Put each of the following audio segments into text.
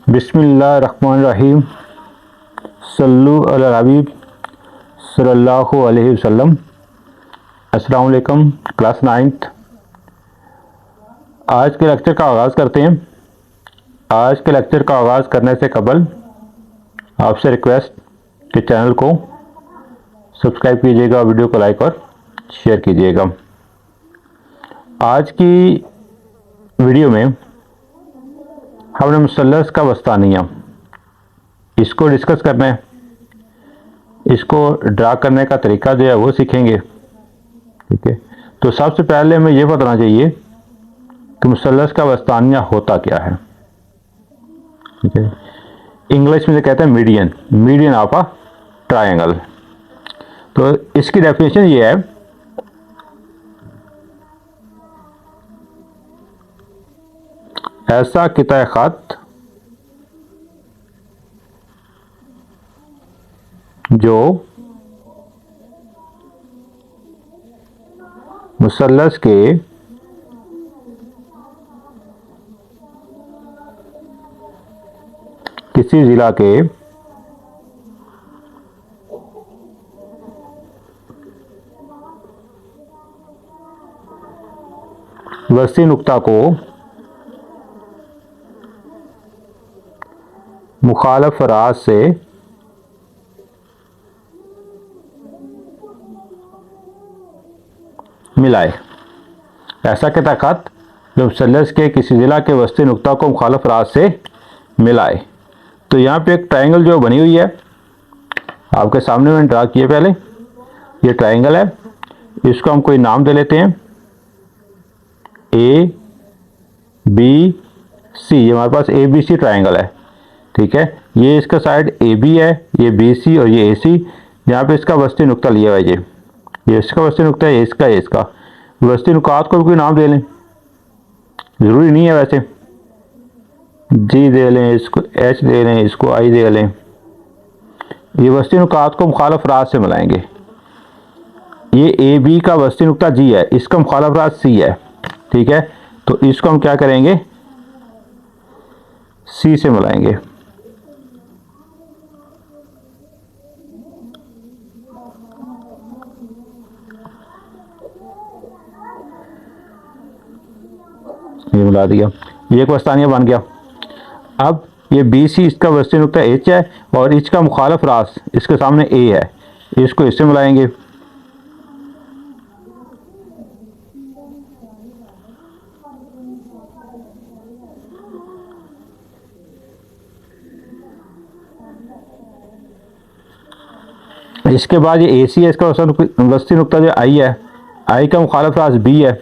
बिस्मिल्लाहिर्रहमानिर्रहीम। सल्लु अला हबीब सल्लल्लाहु अलैहि वसल्लम। अस्सलाम वालेकुम क्लास 9th। आज के लेक्चर का आगाज़ करते हैं। आज के लेक्चर का आगाज़ करने से कबल आपसे रिक्वेस्ट कि चैनल को सब्सक्राइब कीजिएगा, वीडियो को लाइक और शेयर कीजिएगा। आज की वीडियो में हमने मुसल्लस का वस्तानिया इसको डिस्कस करना है। इसको ड्रा करने का तरीका जो है वो सीखेंगे। ठीक है, तो सबसे पहले हमें ये बताना चाहिए कि मुसल्लस का वस्तानिया होता क्या है। ठीक है, इंग्लिश में कहते हैं median, median of a triangle. तो इसकी डेफिनेशन ये है, ऐसा किताए खत जो मुसल्लस के किसी ज़िला के वसी नुक्ता को मुखालफ राज से मिलाए। ऐसा किताए खत जो मुसल्लस के किसी ज़िला के वस्ती नुक्ता को मुखालफ राज से मिलाए। तो यहाँ पे एक ट्रायंगल जो बनी हुई है आपके सामने मैंने ड्रा किया। पहले ये ट्रायंगल है, इसको हम कोई नाम दे लेते हैं ए बी सी। ये हमारे पास ए बी सी ट्रायंगल है। ठीक है, ये इसका साइड ए बी है, ये बी सी और ये ए सी। यहाँ पे इसका वस्ती नुक्ता लिया हुआ है, ये इसका वस्ती नुक्ता है, इसका वस्ती नुकात को भी कोई नाम दे लें, ज़रूरी नहीं है वैसे। जी दे लें, इसको एच दे लें, इसको आई दे लें। ये वस्ती नुकात को मुखालफ राज से मिलाएंगे। ये ए बी का वस्ती नुक्ता जी है, इसका मुखालफ राज सी है। ठीक है, तो इसको हम क्या करेंगे, सी से मिलाएंगे। ये मिला दिया, ये एक वस्तानिया बन गया। अब ये बी सी इसका वस्ती नुक्ता एच है और एच का मुखालफ रास इसके सामने ए है, इसको इससे मिलाएंगे। इसके बाद ये ए सी है, इसका वस्ती नुक्ता जो आई है, आई का मुखालफ रास बी है,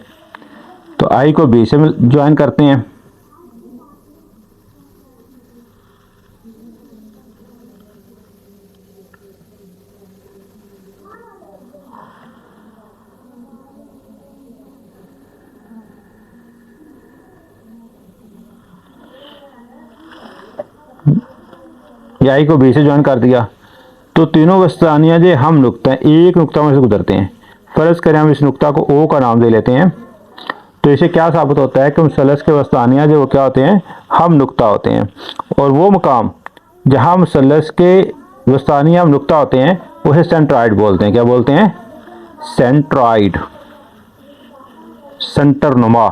तो आई को बी से ज्वाइन करते हैं। ये आई को बी से ज्वाइन कर दिया, तो तीनों वस्तानिया जो हम नुक्ता हैं एक नुक्ता में से गुजरते हैं। फ़र्ज़ करें हम इस नुक्ता को ओ का नाम दे लेते हैं, तो इसे क्या साबित होता है कि मुसल्लस के वस्तानिया जो वो क्या होते हैं, हम नुक्ता होते हैं। और वो मकाम जहाँ मुसल्लस के वस्तानिया हम नुक्ता होते हैं उसे सेंट्रॉइड बोलते हैं। क्या बोलते हैं? सेंट्रॉइड, सेंटर नुमा।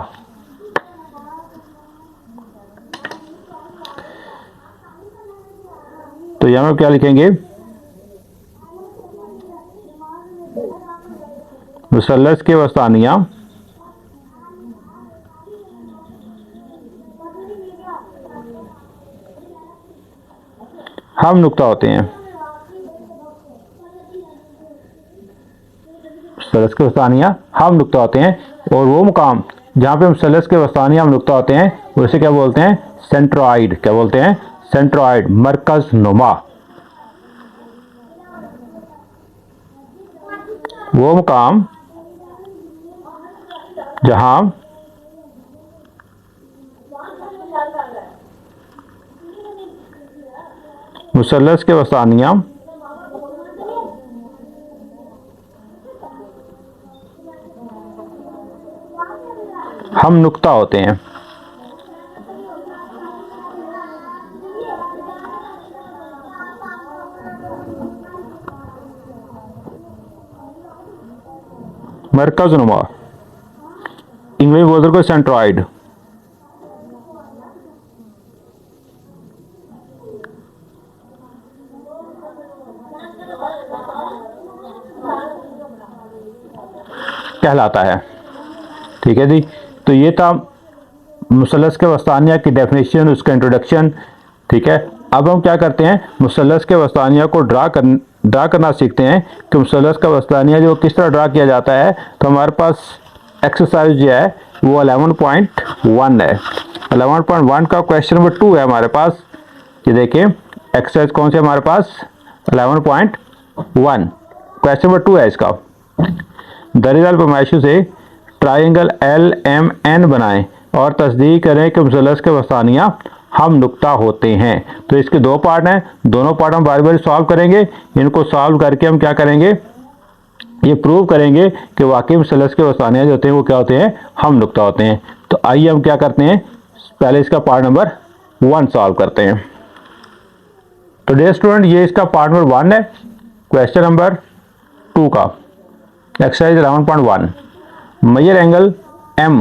तो यहाँ में क्या लिखेंगे, मुसल्लस के वस्तानिया हम नुक्ता होते हैं। मुसल्लस के वस्तानिया हम नुक्ता होते हैं और वो मुकाम जहाँ पे मुसल्लस के वस्तानिया हम नुक्ता होते हैं उसे क्या बोलते हैं? सेंट्रॉइड। क्या बोलते हैं? सेंट्रॉइड, मरकज नुमा। वो मुकाम जहां मुसल्लस के वस्तानिया हम नुक्ता होते हैं। मरकज नुमा, इंग्लिश बोलते को सेंट्रॉइड। कहलाता है। ठीक है जी, तो ये था मुसलस के वस्तानिया की डेफिनेशन, उसका इंट्रोडक्शन। ठीक है, अब हम क्या करते हैं, मुसलस के वस्तानिया को ड्रा करना सीखते हैं कि मुसलस का वस्तानिया जो किस तरह ड्रा किया जाता है। तो हमारे पास एक्सरसाइज जो है वो 11.1 है। 11.1 का क्वेश्चन नंबर 2 है हमारे पास। ये देखिए एक्सरसाइज कौन सी हमारे पास, 11.1 क्वेश्चन नंबर 2 है इसका। दरीदार पैमाइशों से ट्राइंगल एल एम एन बनाएं और तस्दीक करें कि मुसलस के वस्तानिया हम नुक्ता होते हैं। तो इसके दो पार्ट हैं, दोनों पार्ट हम बारी बारी सॉल्व करेंगे। इनको सॉल्व करके हम क्या करेंगे, ये प्रूव करेंगे कि वाकई मुसलस के वस्तानिया जो होते हैं वो क्या होते हैं, हम नुक्ता होते हैं। तो आइए हम क्या करते हैं, पहले इसका पार्ट नंबर 1 सॉल्व करते हैं। तो डियर स्टूडेंट, ये इसका पार्ट नंबर 1 है क्वेश्चन नंबर 2 का, exercise 11.1। Measure angle M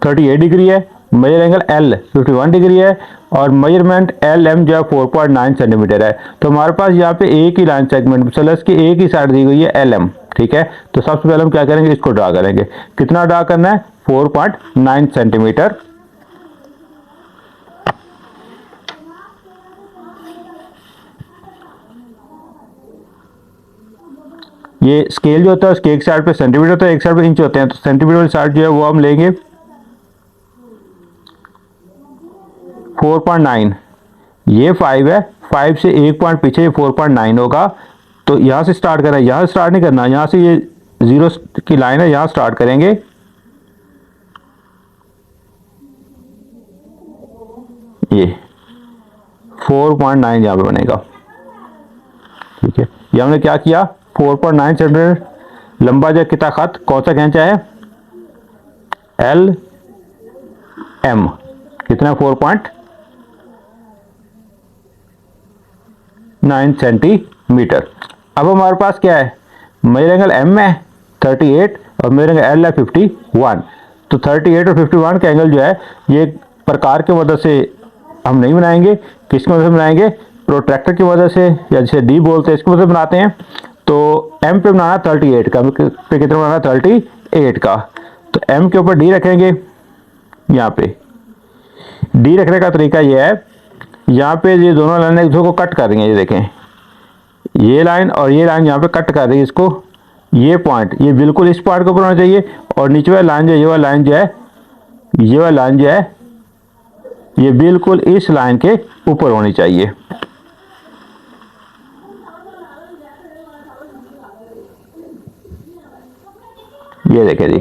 38 degree है, मेजर एंगल एल 51 डिग्री है और मेजरमेंट एल एम जो है 4.9 सेंटीमीटर है। तो हमारे पास यहाँ पे एक ही लाइन सेगमेंट मुसलस की एक ही साइड दी गई है एल एम। ठीक है, तो सबसे पहले हम क्या करेंगे, इसको ड्रा करेंगे। कितना ड्रा करना है, 4.9 सेंटीमीटर। ये स्केल जो होता है उसके एक साइड पे सेंटीमीटर होता है, एक साइड पे इंच होते हैं। तो सेंटीमीटर वाली साइड जो है वो हम लेंगे 4.9, ये 5 है, 5 से एक पॉइंट पीछे ये 4.9 होगा। तो यहाँ से स्टार्ट करना है, यहाँ से स्टार्ट नहीं करना, यहाँ से ये जीरो की लाइन है, यहाँ स्टार्ट करेंगे। ये 4.9 यहाँ पे बनेगा। ठीक है, ये हमने क्या किया, 4.9 सेंटीमीटर लंबा जो कितना खत कौन सा खींचा है, एल एम, कितना 4.9 सेंटीमीटर। अब हमारे पास क्या है, मेजर एंगल एम है 38 और मेजर एंगल एल है 51। तो 38 और 51 का एंगल जो है ये प्रकार की मदद से हम नहीं बनाएंगे, किसकी मदद से बनाएंगे, प्रोट्रैक्टर की मदद से, या जिसे डी बोलते हैं इसकी मदद से बनाते हैं। तो एम पे बनाना 38 का, पे कितना बनाना 38 का। तो एम के ऊपर डी रखेंगे, यहाँ पे डी रखने का तरीका ये है, यहाँ पे ये दोनों लाइन एक दूसरे को कट कर रही हैं। ये देखें, ये लाइन और ये लाइन यहाँ पे कट कर रही है इसको। ये पॉइंट ये बिल्कुल इस पॉइंट के ऊपर होना चाहिए और नीचे वाली लाइन जो है, ये वाली लाइन जो है, ये वाली लाइन जो है ये बिल्कुल इस लाइन के ऊपर होनी चाहिए। ये देखें जी,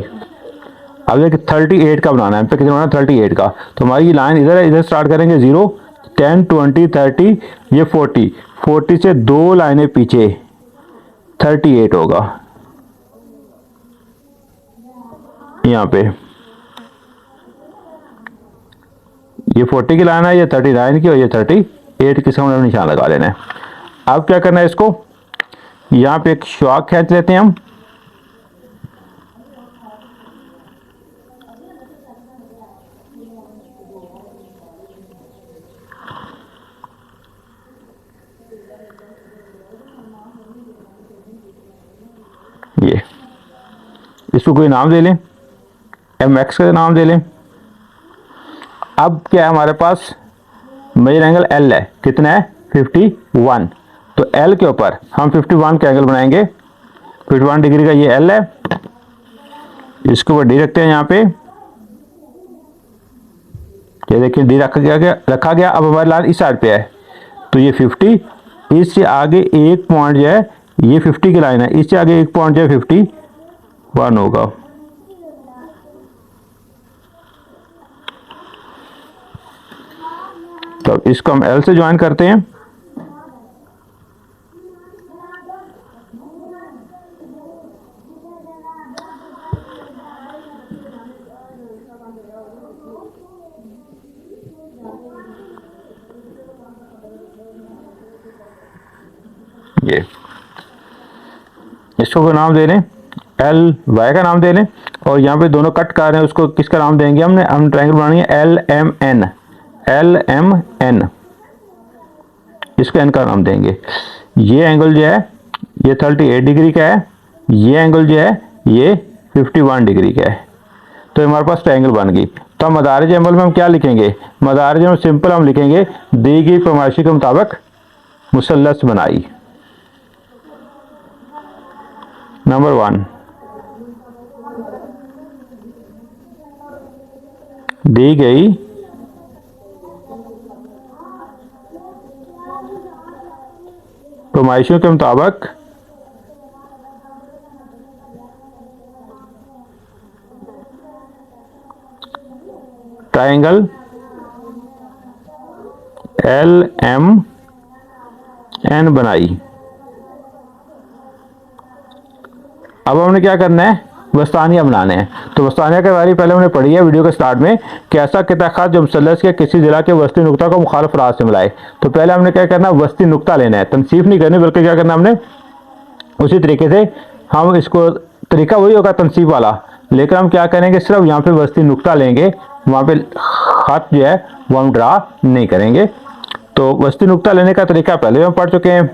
अब देखिए 38 का बनाना है, पे कितना बनाना है 38 का। तो हमारी लाइन इधर है, इधर स्टार्ट करेंगे 0, 10, 20, 30, ये 40, 40 से दो लाइनें पीछे 38 होगा यहाँ पे। ये 40 की लाइन है, ये 39 की और ये 38 की, सामने निशान लगा लेना है। अब क्या करना है, इसको यहाँ पे एक शॉक खींच लेते हैं हम। ये इसको कोई नाम दे लें, एम एक्स का नाम दे लें। अब क्या है हमारे पास, मेजर एंगल एल है, कितना है 51। तो एल के ऊपर हम 51 का एंगल बनाएंगे, 51 डिग्री का ये एल है, इसके ऊपर डी रखते हैं यहाँ पे। ये देखिए डी रखा गया। अब हमारी लाइन इस साइड पे है, तो ये 50, इससे आगे एक पॉइंट जो है ये 50 की लाइन है, इससे आगे एक पॉइंट जो है 51 होगा। तो इसको हम एल से ज्वाइन करते हैं। ये इसको नाम दे लें एल वाई का नाम दे लें, और यहाँ पे दोनों कट कर रहे हैं उसको किसका नाम देंगे हमने, हम ट्रायंगल बनानी है L M N, L M N, इसको एन का नाम देंगे। ये एंगल जो है ये 38 डिग्री का है, ये एंगल जो है ये 51 डिग्री का है। तो हमारे पास ट्रायंगल बन गई। तो हम मदारिज अमल में हम क्या लिखेंगे, मदारिज में सिंपल हम लिखेंगे दी गई पैमाइशी के मुताबिक मुसल्लस बनाई। नंबर 1, दी गई पैमाइशों के मुताबिक ट्रायंगल एल एम एन बनाई। अब हमने क्या करना है, वस्तानिया बनाने हैं। तो वस्तानिया के बारे में पहले हमने पढ़ी है वीडियो के स्टार्ट में कि ऐसा किता खास जो मुसल्लस के किसी जिला के वस्ती नुक्ता को मुखालिफ राज से मिलाए। तो पहले हमने क्या करना है, वस्ती नुक्ता लेना है, तनसीफ नहीं करनी, बल्कि क्या करना हमने उसी तरीके से हम इसको, तरीका वही होगा तनसीफ वाला, लेकिन हम क्या करेंगे सिर्फ यहाँ पे वस्ती नुक्ता लेंगे, वहाँ पे खत जो है वो हम ड्रा नहीं करेंगे। तो वस्ती नुक्ता लेने का तरीका पहले हम पढ़ चुके हैं,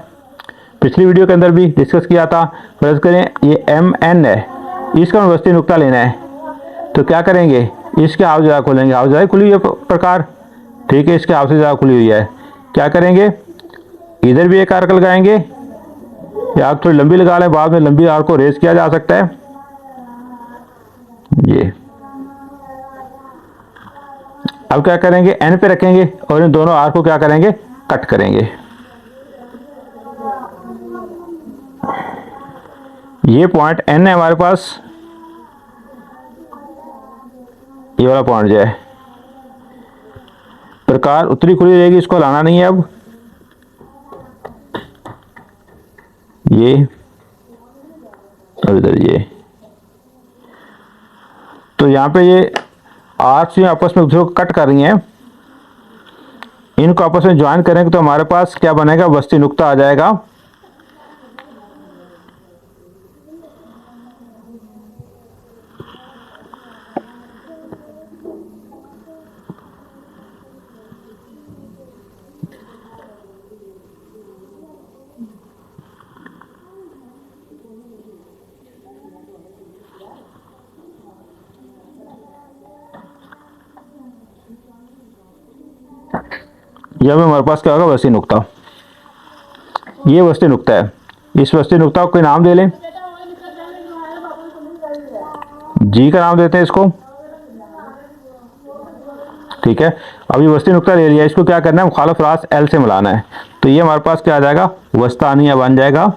पिछली वीडियो के अंदर भी डिस्कस किया था। फर्ज करें ये एम एन है, इसका हम वस्ती नुक्ता लेना है, तो क्या करेंगे, इसके हाफ ज़्यादा खोलेंगे, हाफ ज़्यादा खुली हुई है प्रकार, ठीक है, इसके हाफ से ज़्यादा खुली हुई है। क्या करेंगे, इधर भी एक आर्क लगाएंगे, या आप थोड़ी लंबी लगा लें, बाद में लंबी आर्क को रेज किया जा सकता है। ये अब क्या करेंगे, एन पे रखेंगे और इन दोनों आर्क को क्या करेंगे, कट करेंगे। ये पॉइंट एन है हमारे पास, ये वाला पॉइंट जो है, प्रकार उत्तरी खुली रहेगी, इसको लाना नहीं है। अब ये अब इधर ये, तो यहाँ पे ये आर्क्स जो आपस में दूसरे को कट कर रही हैं, इनको आपस में ज्वाइन करेंगे तो हमारे पास क्या बनेगा, वस्ती नुक्ता आ जाएगा। यह भी हमारे पास क्या होगा, वस्ती नुक्ता। ये वस्ती नुक्ता है, इस वस्ती नुक्ता को कोई नाम दे लें, जी का नाम देते हैं इसको, ठीक है। अब ये वस्ती नुक्ता ले लिया, इसको क्या करना है, मुखालिफ रास एल से मिलाना है। तो ये हमारे पास क्या आ जाएगा, वस्तानिया बन जाएगा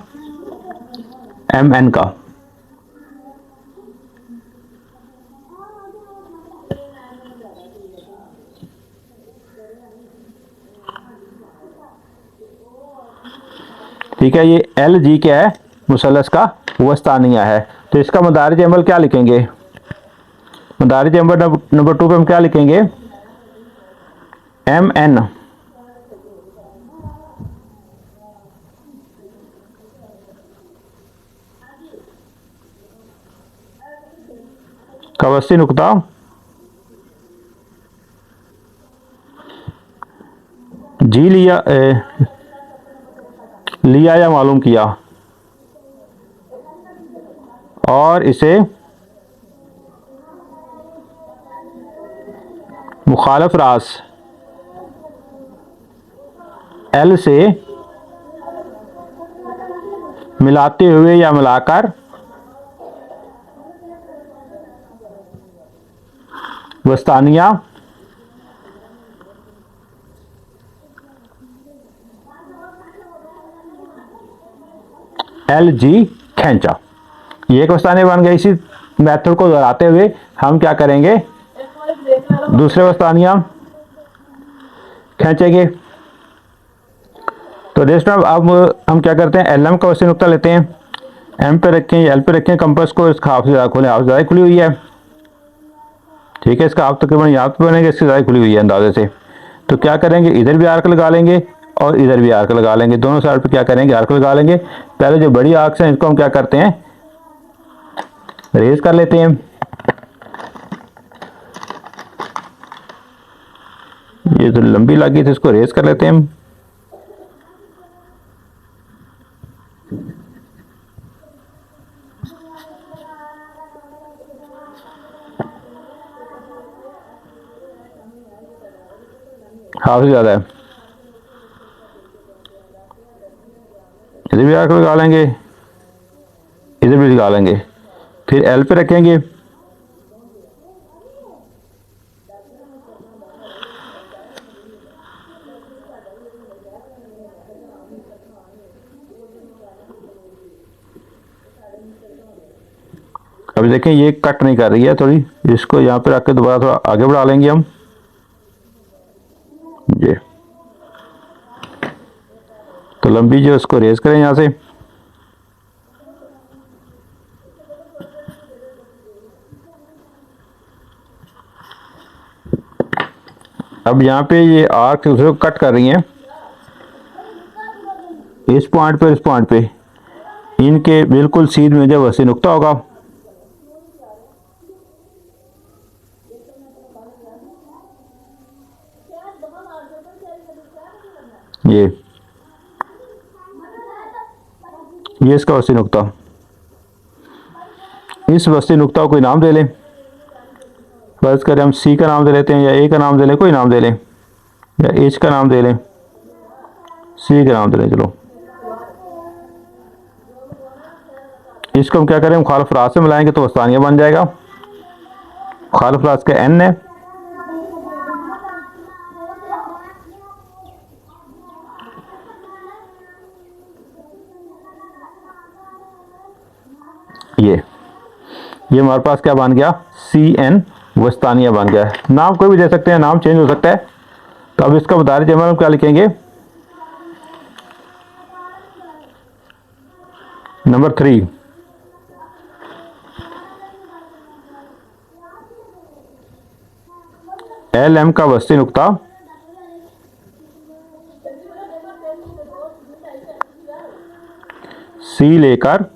एम एन का। ठीक है, ये एल जी क्या है, मुसल्लस का वस्तानिया है। तो इसका मदारिज अमल क्या लिखेंगे, मदारिज अमल नंबर 2 पे हम क्या लिखेंगे, एम एन का वस्ती नुक्ता जी लिया या मालूम किया, और इसे मुखालिफ रास एल से मिलाते हुए या मिलाकर वस्तानिया एल जी खींचा। ये एक वस्तानिया बन गई। इसी मेथड को दोहराते हुए हम क्या करेंगे, दूसरे वस्तानिया खींचेंगे। तो दोस्तों अब हम क्या करते हैं, एल एम का वस्ती नुक्ता लेते हैं, एम पे रखें, एल पे रखें कंपास को, इसका हाफ से ज़्यादा खोलें, हाफ ज़्यादा खुली हुई है, ठीक है, इसका हाफ तकरीबन यहाँ पे बनेगा, इससे ज़्यादा खुली हुई है अंदाजे से। तो क्या करेंगे, इधर भी आर्क लगा लेंगे और इधर भी आर्क लगा लेंगे, दोनों साइड पे क्या करेंगे, आर्क लगा लेंगे। पहले जो बड़ी आर्क्स हैं इसको हम क्या करते हैं, रेज कर लेते हैं। ये तो लंबी लगी थी, इसको रेज कर लेते हैं हम। हाफ से ज़्यादा है, इधर भी आकर लगा लेंगे, इधर भी लगा लेंगे, फिर एल पे रखेंगे। अभी देखें ये कट नहीं कर रही है थोड़ी, इसको यहाँ पे रख के दोबारा थोड़ा आगे बढ़ा लेंगे हम। ये तो लंबी जो इसको रेज करें यहाँ से। अब यहाँ पे ये आर्क दूसरे को कट कर रही हैं, इस पॉइंट पे, इस पॉइंट पे, इनके बिल्कुल सीध में जब वसी नुक्ता होगा, ये इसका वसी नुक्ता, इस वसी नुक्ता को कोई नाम दे लें। फर्ज करें हम सी का नाम दे लेते हैं, या ए का नाम दे लें, कोई नाम दे लें, या एच का नाम दे लें, सी का नाम दे लें। चलो इसको हम क्या करें, मुखालिफ राज से मिलाएंगे तो वस्तानिया बन जाएगा। मुखालिफ राज का एन है, ये हमारे पास क्या बन गया, सी एन वस्तानिया बन गया। नाम कोई भी दे सकते हैं, नाम चेंज हो सकता है। तो अब इसका मुदारिज जमा हम क्या लिखेंगे, नंबर 3, एल एम का वस्ती नुक्ता सी लेकर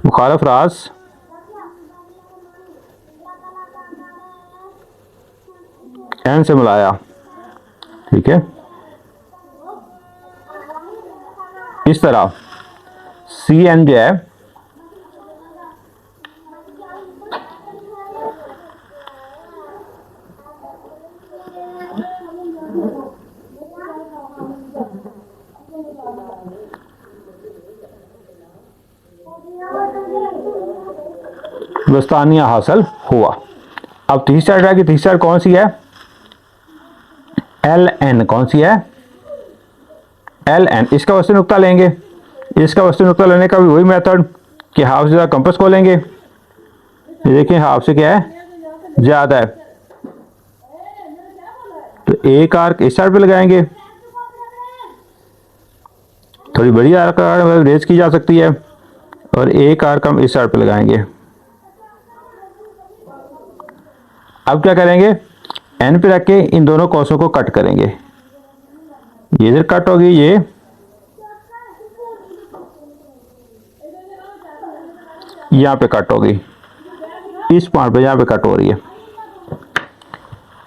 मुखालिफ राज एन से मिलाया। ठीक है, इस तरह सी एन जो है वस्तानिया हासिल हुआ। अब तीसरी साइड आएगी, तीसरी साइड कौन सी है, एल एन कौन सी है, एल एन। इसका वस्तु नुक्ता लेंगे, इसका वस्तु नुक्ता लेने का भी वही मेथड कि हाफ से ज़्यादा कंपास को लेंगे। ये देखिए हाफ से क्या है, ज़्यादा है, तो एक आर्क इस साइड पे लगाएंगे, थोड़ी बड़ी आर्क रेज की जा सकती है, और एक आर्क हम इस साइड पे लगाएंगे। अब क्या करेंगे, एन पे रख के इन दोनों कौसों को कट करेंगे। ये इधर कट होगी, ये यहाँ पे कट होगी, इस पॉइंट पे यहाँ पे कट हो रही है।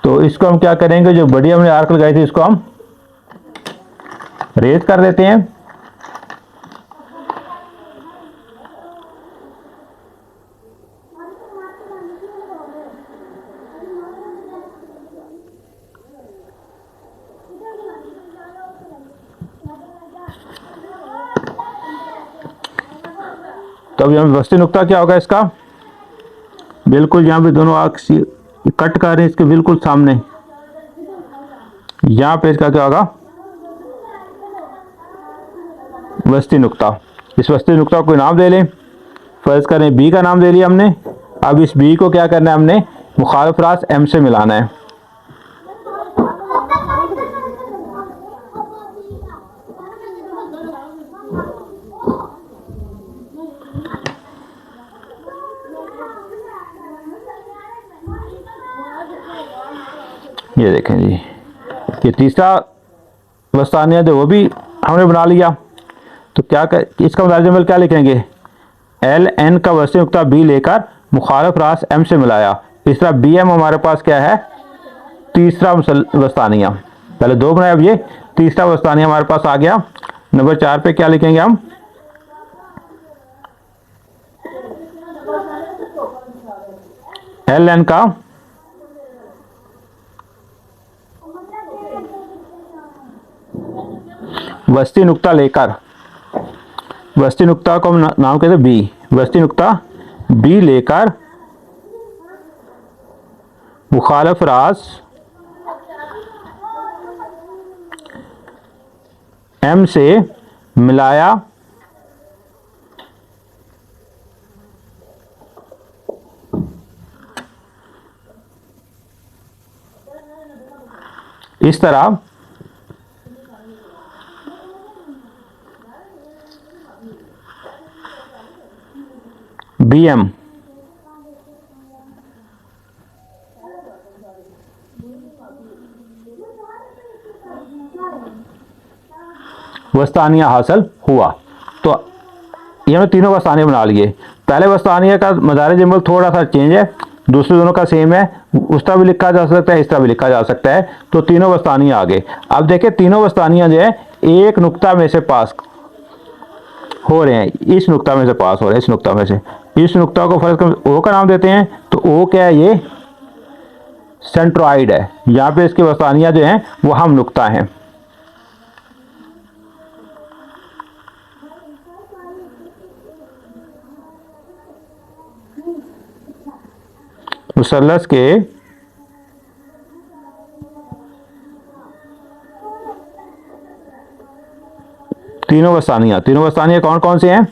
तो इसको हम क्या करेंगे, जो बड़ी हमने आर्क लगाई थी इसको हम रेज कर देते हैं। तो अब यहाँ वस्ती नुक्ता क्या होगा इसका, बिल्कुल यहाँ पे दोनों आर्क कट कर रहे हैं इसके बिल्कुल सामने, यहाँ पे इसका क्या होगा, वस्ती नुक्ता। इस वस्ती नुक्ता को कोई नाम दे लें, फर्ज करें बी का नाम दे लिया हमने। अब इस बी को क्या करना है, हमने मुखालिफ रास एम से मिलाना है। ये देखें जी, ये तीसरा वस्तानिया जो वो भी हमने बना लिया। तो क्या इसका मुदारिज अमल क्या लिखेंगे, एल एन का वस्ती नुक्ता बी लेकर मुखालिफ रास एम से मिलाया। तीसरा बी एम हमारे पास क्या है, तीसरा वस्तानिया। पहले दो बनाए, अब ये तीसरा वस्तानिया हमारे पास आ गया। नंबर 4 पे क्या लिखेंगे हम, एल एन का वस्ती नुक्ता लेकर, वस्ती नुक्ता को हम नाम कहते हैं बी, वस्ती नुक्ता बी लेकर मुखालिफ रास एम से मिलाया। इस तरह बी एम वस्तानिया हासिल हुआ। तो ये हमने तीनों वस्तानिया बना लिए। पहले वस्तानिया का मदारिज अमल थोड़ा सा चेंज है, दूसरे दोनों का सेम है, उस तरह भी लिखा जा सकता है, इस तरह भी लिखा जा सकता है। तो तीनों वस्तानिया आ गए। अब देखिए तीनों वस्तानिया जो है एक नुक्ता में से पास हो रहे हैं, इस नुक्ता में से पास हो रहे हैं, इस नुक्ता में से। इस नुक्ता को फर्ज कर ओ का नाम देते हैं। तो ओ क्या है, ये सेंट्रॉइड है। यहाँ पे इसके वस्तानिया जो हैं वो हम नुक्ता हैं। मुसल्लस के तीनों वस्तानिया कौन कौन से हैं,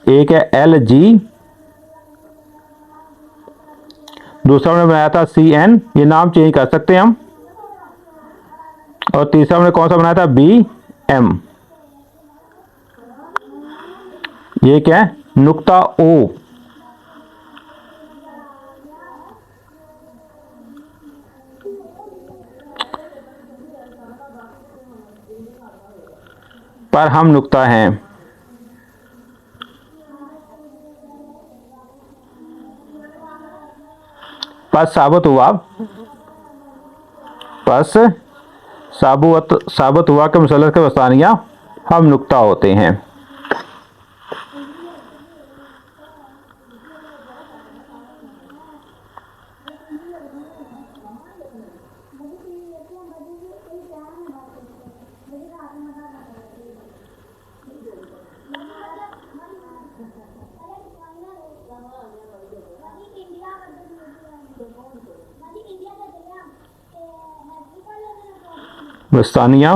एक है एल जी, दूसरा हमने बनाया था सी एन, ये नाम चेंज कर सकते हैं हम, और तीसरा हमने कौन सा बनाया था, बी एम। ये क्या है, नुक्ता ओ। पर हम नुक्ता हैं। पस साबित हुआ कि मुसल्लस के वस्तानिया हम नुक्ता होते हैं। वस्तानिया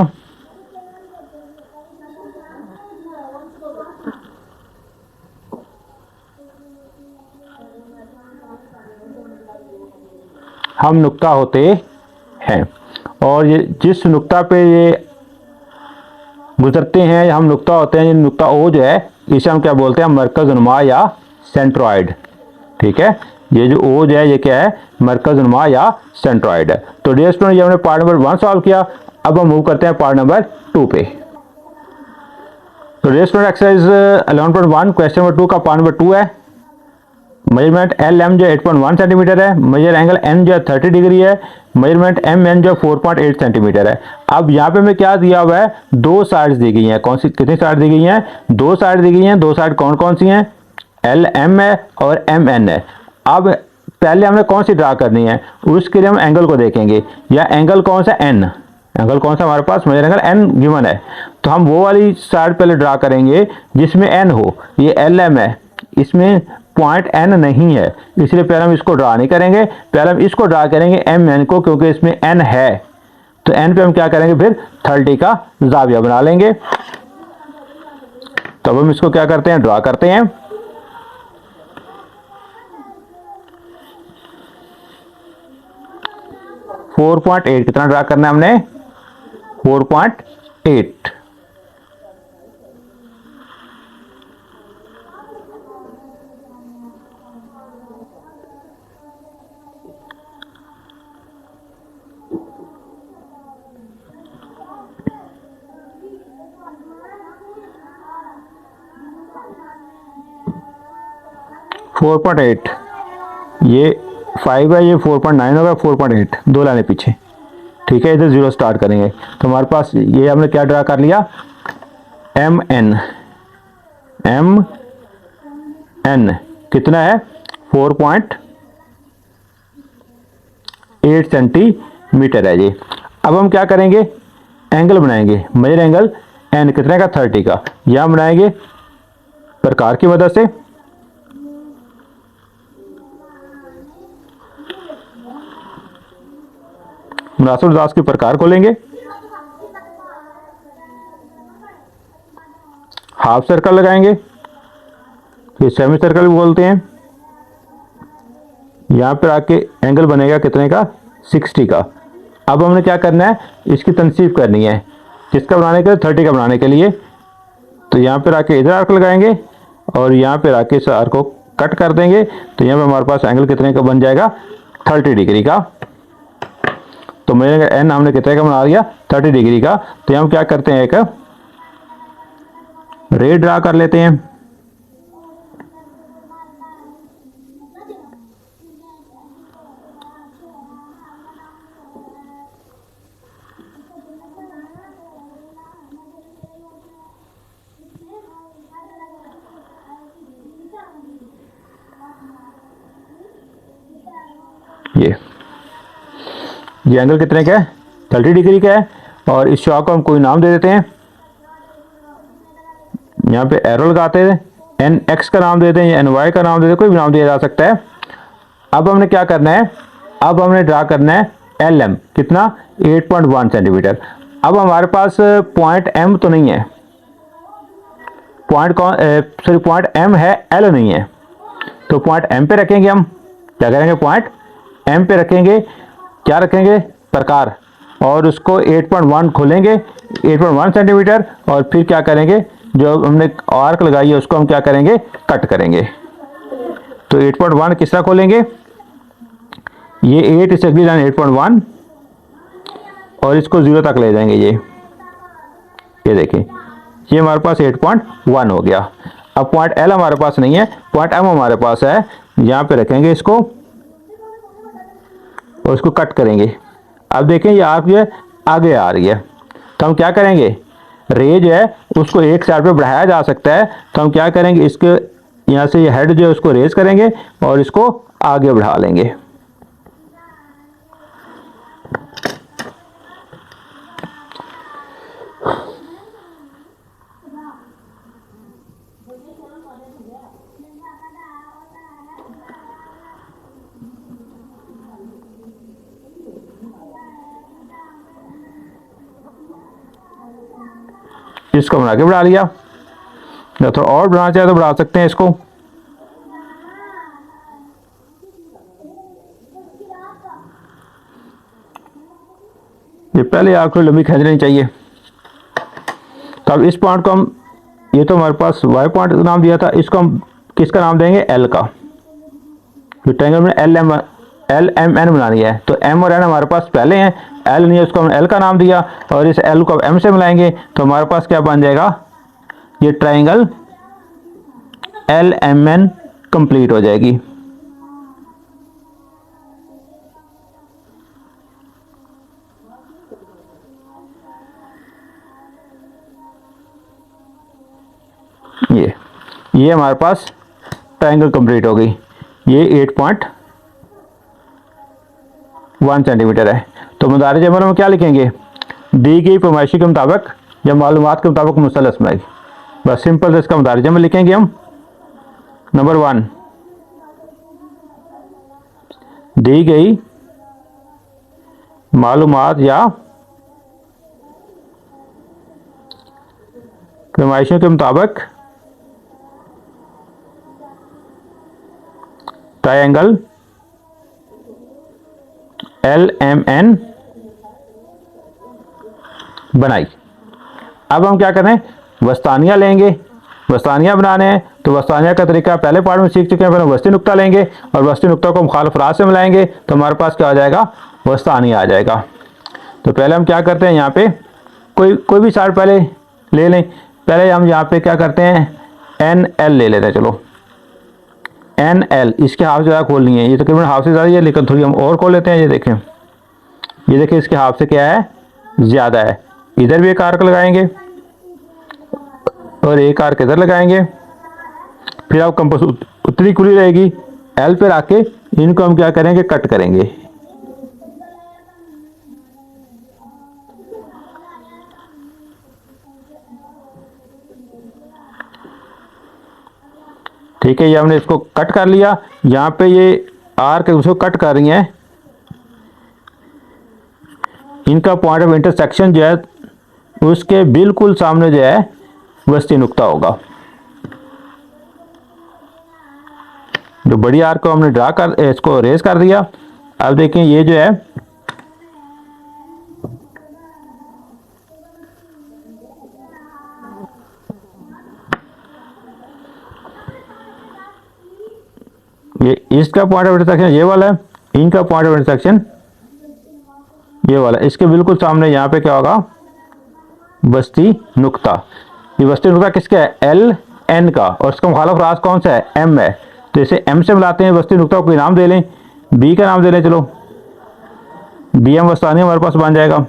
हम नुक्ता होते हैं, और ये जिस नुक्ता पे ये गुजरते हैं हम नुक्ता होते हैं। ये नुक्ता ओ जो है इसे हम क्या बोलते हैं, मरकज नुमा या सेंट्रॉइड। ठीक है, ये जो ओ जो है ये क्या है, मरकज नुमा या सेंट्रॉइड है। तो डियर स्टूडेंट ये हमने पार्ट नंबर 1 सॉल्व किया। अब हम मूव करते हैं पार्ट नंबर 2 पे। तो dear student exercise 11.1 question number 2 का पार्ट नंबर 2 है। मेजरमेंट एल एम जो 8.1 सेंटीमीटर है, मेजर एंगल एन जो 30 डिग्री है, मेजरमेंट एम एन जो 4.8 सेंटीमीटर है। अब यहाँ पे हमें क्या दिया हुआ है, दो साइड्स दी गई हैं। कौन सी, कितनी साइड दी गई हैं, दो साइड दी गई हैं। दो साइड कौन कौन सी हैं, एल एम है और एम एन है। अब पहले हमने कौन सी ड्रा करनी है, उसके लिए हम एंगल को देखेंगे। या एंगल कौन सा, एन, एंगल कौन सा हमारे पास, मेजर एंगल एन गिवन है। तो हम वो वाली साइड पहले ड्रा करेंगे जिसमें एन हो। ये एल एम है, इसमें पॉइंट एन नहीं है, इसलिए पहले हम इसको ड्रा नहीं करेंगे। पहले हम इसको ड्रा करेंगे एम एन को, क्योंकि इसमें एन है। तो एन पे हम क्या करेंगे, फिर 30 का जाविया बना लेंगे। तब हम इसको क्या करते हैं, ड्रा करते हैं। फोर 4.8 कितना ड्रा करना है हमने, 4.8। 4.8, ये 5 है, ये 4.9 होगा, 4.8, दो लाइनें पीछे। ठीक है, इधर 0 स्टार्ट करेंगे तो हमारे पास ये हमने क्या ड्रा कर लिया, MN कितना है, 4.8 सेंटीमीटर है ये। अब हम क्या करेंगे, एंगल बनाएंगे, मेजर एंगल N कितने का, 30 का। यहां बनाएंगे प्रकार की मदद से। मुनासिब दास के प्रकार खोलेंगे, हाफ सर्कल लगाएंगे, फिर सेमी सर्कल भी बोलते हैं। यहां पर आके एंगल बनेगा कितने का, 60 का। अब हमने क्या करना है, इसकी तनसीब करनी है, किसका बनाने के लिए, 30 का बनाने के लिए। तो यहां पर आके इधर आर्क लगाएंगे और यहां पर आके इस आर्क को कट कर देंगे। तो यहां पर हमारे पास एंगल कितने का बन जाएगा, 30 डिग्री का। तो मेरे एन हमने कितने का बना लिया, 30 डिग्री का। तो हम क्या करते हैं, एक रे ड्रा कर लेते हैं। ये एंगल कितने का है, 30 डिग्री का है। और इस शॉक को हम कोई नाम दे देते हैं, यहाँ पे एरो लगाते हैं, NX का नाम देते हैं या NY का नाम देते हैं, कोई भी नाम दिया जा सकता है। अब हमने क्या करना है, अब हमने ड्रा करना है LM कितना, 8.1 सेंटीमीटर। अब हमारे पास पॉइंट M तो नहीं है, पॉइंट M है, L नहीं है। तो पॉइंट M पे रखेंगे, हम क्या करेंगे, पॉइंट M पे रखेंगे, क्या रखेंगे, प्रकार, और उसको 8.1 खोलेंगे, 8.1 सेंटीमीटर। और फिर क्या करेंगे, जो हमने आर्क लगाई है उसको हम क्या करेंगे, कट करेंगे। तो 8.1 किस तरह खोलेंगे, ये 8 इस अगली लाइन 8.1 और इसको 0 तक ले जाएंगे। ये देखें, ये हमारे पास 8.1 हो गया। अब पॉइंट L हमारे पास नहीं है, पॉइंट M हमारे पास है। यहाँ पे रखेंगे इसको और इसको कट करेंगे। अब देखें ये आर्क जो है आगे आ रही है, तो हम क्या करेंगे, रे जो है उसको एक साइड पे बढ़ाया जा सकता है। तो हम क्या करेंगे, इसके यहाँ से ये हेड जो है उसको रेज करेंगे और इसको आगे बढ़ा लेंगे। इसको बना के बढ़ा लिया, या थोड़ा और बढ़ाना चाहे तो बढ़ा सकते हैं इसको। ये पहले आपको लंबी खींच लेनी चाहिए। तो अब इस पॉइंट को हम, ये तो हमारे पास वाई पॉइंट नाम दिया था, इसको हम किसका नाम देंगे, L का। तो ट्रायंगल में LMN बनानी है, तो M और N हमारे पास पहले हैं, L नहीं है, उसको हम L का नाम दिया और इस L को M से मिलाएंगे तो हमारे पास क्या बन जाएगा, ये ट्रायंगल LMN कंप्लीट हो जाएगी। ये हमारे पास ट्रायंगल कंप्लीट हो गई। ये 8.1 सेंटीमीटर है। तो मदारिज अमल में क्या लिखेंगे, दी गई फरमाइशी के मुताबिक या मालूमात के मुताबिक मुसलसल बनाई। बस सिंपल से इसका मदारिज में लिखेंगे हम। नंबर 1, दी गई मालूमात या फरमाइशों के मुताबिक ट्रायंगल LMN बनाई। अब हम क्या करें, वस्तानिया लेंगे, वस्तानिया बनाने हैं। तो वस्तानिया का तरीका पहले पार्ट में सीख चुके हैं। फिर हम वस्ती नुक्ता लेंगे और वस्ती नुक्ता को मुखालिफ राह से मिलाएंगे तो हमारे पास क्या आ जाएगा, वस्तानिया आ जाएगा। तो पहले हम क्या करते हैं, यहाँ पे कोई भी साइड पहले ले लें। पहले हम यहाँ पे क्या करते हैं, NL ले लेते हैं। चलो एन एल, इसके हाफ से ज़्यादा खोलनी है, ये तकरीबन हाफ से ज़्यादा है, लेकिन थोड़ी हम और खोल लेते हैं। ये देखें इसके हाफ से क्या है, ज़्यादा है। इधर भी एक आर्क लगाएंगे और एक आर्क इधर लगाएंगे। फिर अब कंपास उतनी खुली रहेगी, एल पे रख के इनको हम क्या करेंगे, कट करेंगे। ठीक है, ये हमने इसको कट कर लिया। यहाँ पे ये आर्क उसको कट कर रही हैं, इनका पॉइंट ऑफ इंटरसेक्शन जो है उसके बिल्कुल सामने जो है वस्ती नुक्ता होगा। जो बड़ी आर्क को हमने ड्रा कर, इसको रेज कर दिया। अब देखें ये जो है ये इसका पॉइंट ऑफ इंटरसेक्शन ये वाला है, इनका पॉइंट ऑफ इंटरसेक्शन ये वाला। इसके बिल्कुल सामने यहाँ पे क्या होगा, वस्ती नुक्ता। ये वस्ती नुक्ता किसका है, एल एन का, और इसका मुखालिफ राज कौन सा है, एम है। तो इसे एम से मिलाते हैं। वस्ती नुक्ता को कोई नाम दे लें, बी का नाम दे लें, चलो बी एम वस्तानी हमारे पास बन जाएगा।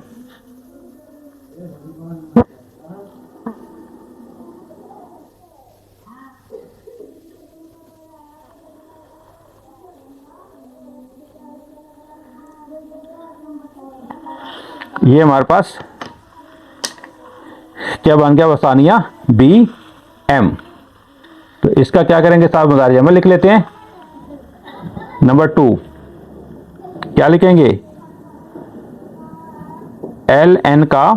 ये हमारे पास क्या बन गया, वस्तानिया बी एम। तो इसका क्या करेंगे साहब, मदारिज अमल लिख लेते हैं। नंबर 2 क्या लिखेंगे, एल एन का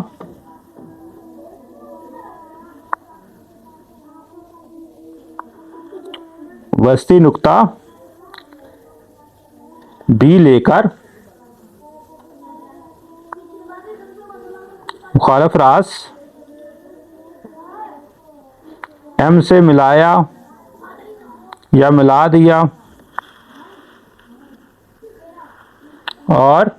वस्ती नुक्ता बी लेकर मुखालिफ रास एम से मिलाया या मिला दिया और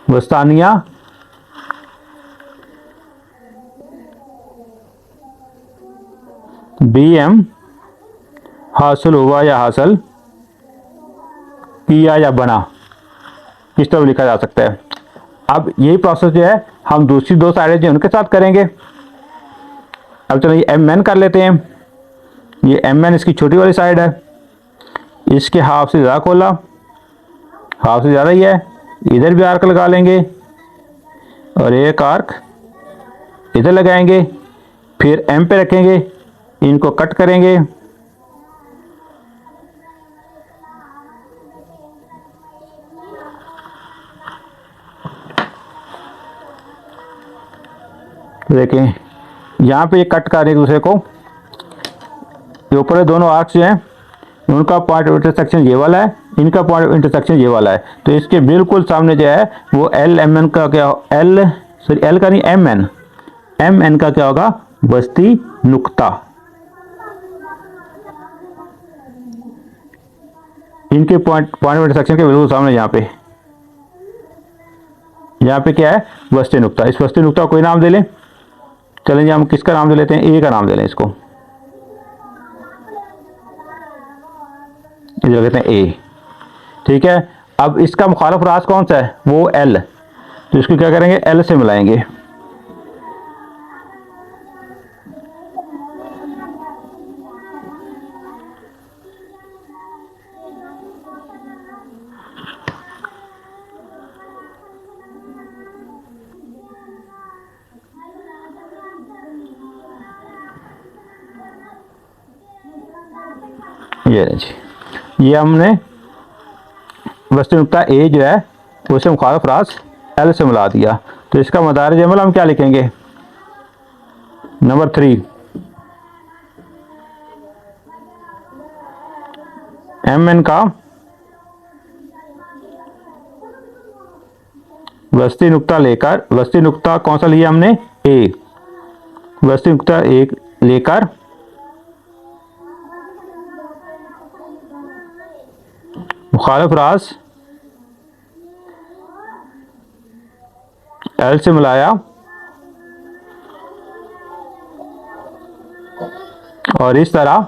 वस्तानिया बी एम हासिल हुआ या हासिल किया या बना, इस तरह लिखा जा सकता है। अब यही प्रोसेस जो है हम दूसरी दो साइडें जो उनके साथ करेंगे। अब चलो ये एम एन कर लेते हैं। ये एम एन इसकी छोटी वाली साइड है, इसके हाफ से ज़्यादा खोला, हाफ से ज़्यादा ही है। इधर भी आर्क लगा लेंगे और एक आर्क इधर लगाएंगे, फिर एम पे रखेंगे, इनको कट करेंगे। देखें यहाँ पे ये कट कर रहे एक दूसरे को। ये ऊपर दोनों आर्क्स जो हैं उनका पॉइंट ऑफ इंटरसेक्शन ये वाला है, इनका पॉइंट ऑफ इंटरसेक्शन ये वाला है। तो इसके बिल्कुल सामने जो है वो एल एम एन का क्या, एल का नहीं, एम एन का क्या होगा, वस्ती नुक्ता। इनके पॉइंट ऑफ इंटरसेक्शन के बिल्कुल सामने यहाँ पे क्या है, वस्ती नुक्ता। इस वस्ती नुक्ता को कोई नाम दे लें। चलेंगे हम किसका नाम दे लेते हैं, ए का नाम दे लें इसको, इधर कहते हैं ए। ठीक है, अब इसका मुखालिफ राज कौन सा है, वो एल। तो इसको क्या करेंगे, एल से मिलाएंगे। ये जी, ये हमने वस्तु नुक्ता ए जो है उसे मुखालिफ रास एल से मिला दिया। तो इसका मदारिज अमल हम क्या लिखेंगे, नंबर 3 एम एन का वस्ती नुक्ता लेकर, वस्ती नुक्ता कौन सा लिया हमने, ए, वस्ती नुक्ता एक लेकर मुखालिफ रास एल से मिलाया और इस तरह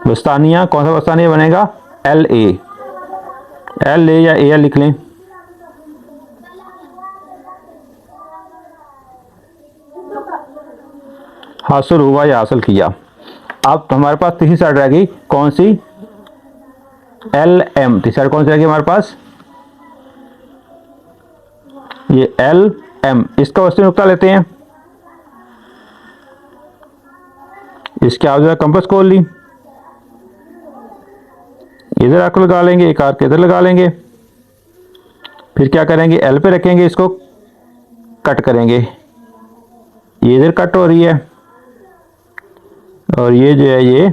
वस्तानिया, कौन सा वस्तानिया बनेगा? एल ए या ए एल लिख लें। हासिल हुआ या हासिल किया। अब तो हमारे पास तीसरी साइड रहेगी, कौन सी? L M. तीसरी साइड कौन सी रहेगी हमारे पास? ये एल एम। इसका वस्ती नुक्ता लेते हैं। इसके आगे कंपास खोल ली, इधर आकर लगा लेंगे, एक आर्क इधर लगा लेंगे। फिर क्या करेंगे? एल पे रखेंगे, इसको कट करेंगे। ये इधर कट हो रही है और ये जो है ये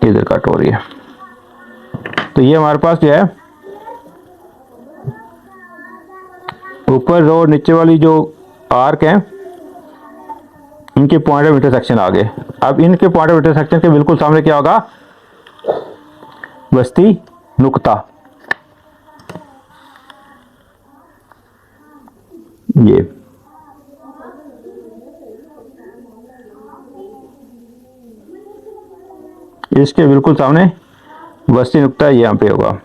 इधर कट हो रही है। तो ये हमारे पास जो है ऊपर और नीचे वाली जो आर्क है इनके पॉइंट ऑफ इंटरसेक्शन आ गए। अब इनके पॉइंट ऑफ इंटरसेक्शन के बिल्कुल सामने क्या होगा? वस्ती नुक्ता। ये इसके बिल्कुल सामने वस्ती नुक्ता यहाँ पे होगा।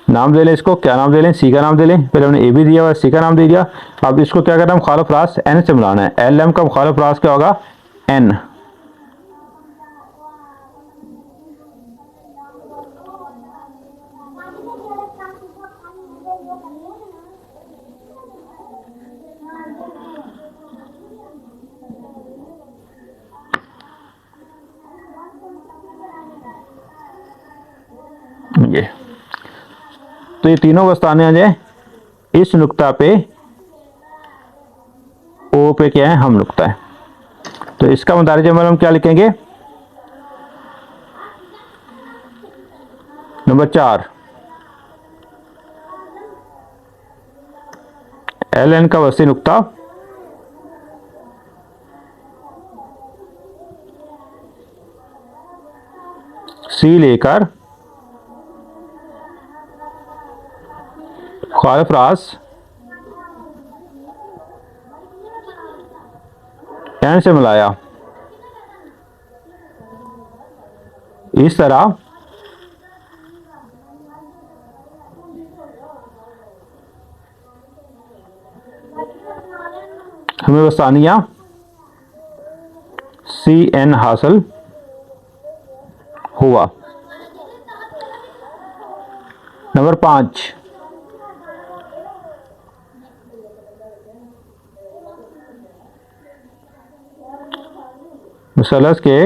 नाम दे लें इसको, क्या नाम दे लें? सी का नाम दे लें। पहले हमने ए भी दिया हुआ, सी का नाम दे दिया। अब इसको क्या करना है? मुखालिफ रास एन से मिलाना है। एल एम का मुखालिफ रास क्या होगा? एन। ये तो ये तीनों वस्तानियां जो है इस नुक्ता पे ओ पे क्या है? हम नुक्ता है। तो इसका मदारिज अमल हम क्या लिखेंगे? नंबर 4, एल एन का वस्ती नुक्ता सी लेकर मुखालिफ रास एन से मिलाया। इस तरह हमें वस्तानिया सी एन हासिल हुआ। नंबर 5, मुसलस के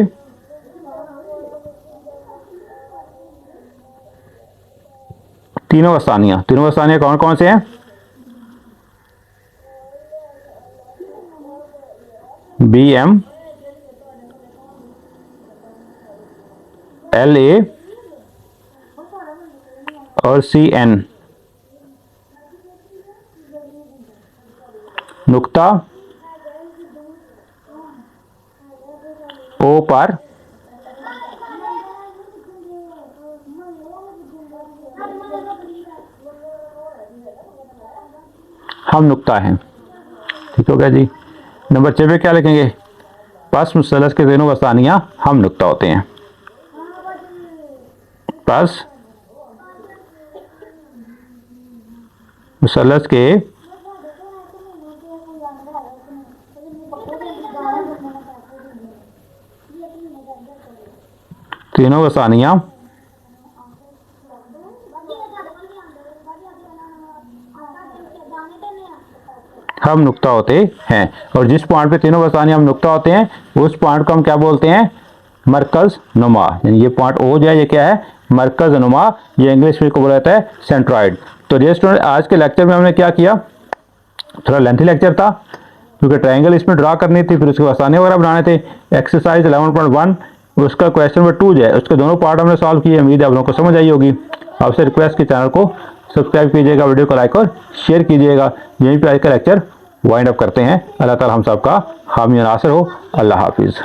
तीनों वस्तानियां कौन कौन से हैं? बी एम, एल ए और सी एन। नुक्ता ओ पर हम नुक्ता हैं। ठीक हो गया जी। नंबर 6 पे क्या लिखेंगे? बस मुसलस के तीनों वस्तानियां हम नुक्ता होते हैं। बस मुसलस के तीनों वस्तानियां हम नुक्ता होते हैं। और जिस पॉइंट पे तीनों वस्तानियां हम नुक्ता होते हैं उस पॉइंट को हम क्या बोलते हैं? मरकज नुमा। यानी ये पॉइंट ओ जो है ये क्या है? मरकज नुमा। ये इंग्लिश में को बोला जाता है सेंट्रॉइड। तो ये स्टूडेंट आज के लेक्चर में हमने क्या किया? थोड़ा लेंथी लेक्चर था क्योंकि ट्रायंगल इसमें ड्रा करनी थी, फिर उसके वस्तानियां वगैरह बनाने थे। एक्सरसाइज 11.1 उसका क्वेश्चन नंबर 2 जो है उसके दोनों पार्ट हमने सॉल्व किए। उम्मीद है आप लोगों को समझ आई होगी। आपसे रिक्वेस्ट की चैनल को सब्सक्राइब कीजिएगा, वीडियो को लाइक और शेयर कीजिएगा। यहीं पे आज का लेक्चर वाइंड अप करते हैं। अल्लाह ताला हम सब का हामी और नासिर हो। अल्लाह हाफिज़।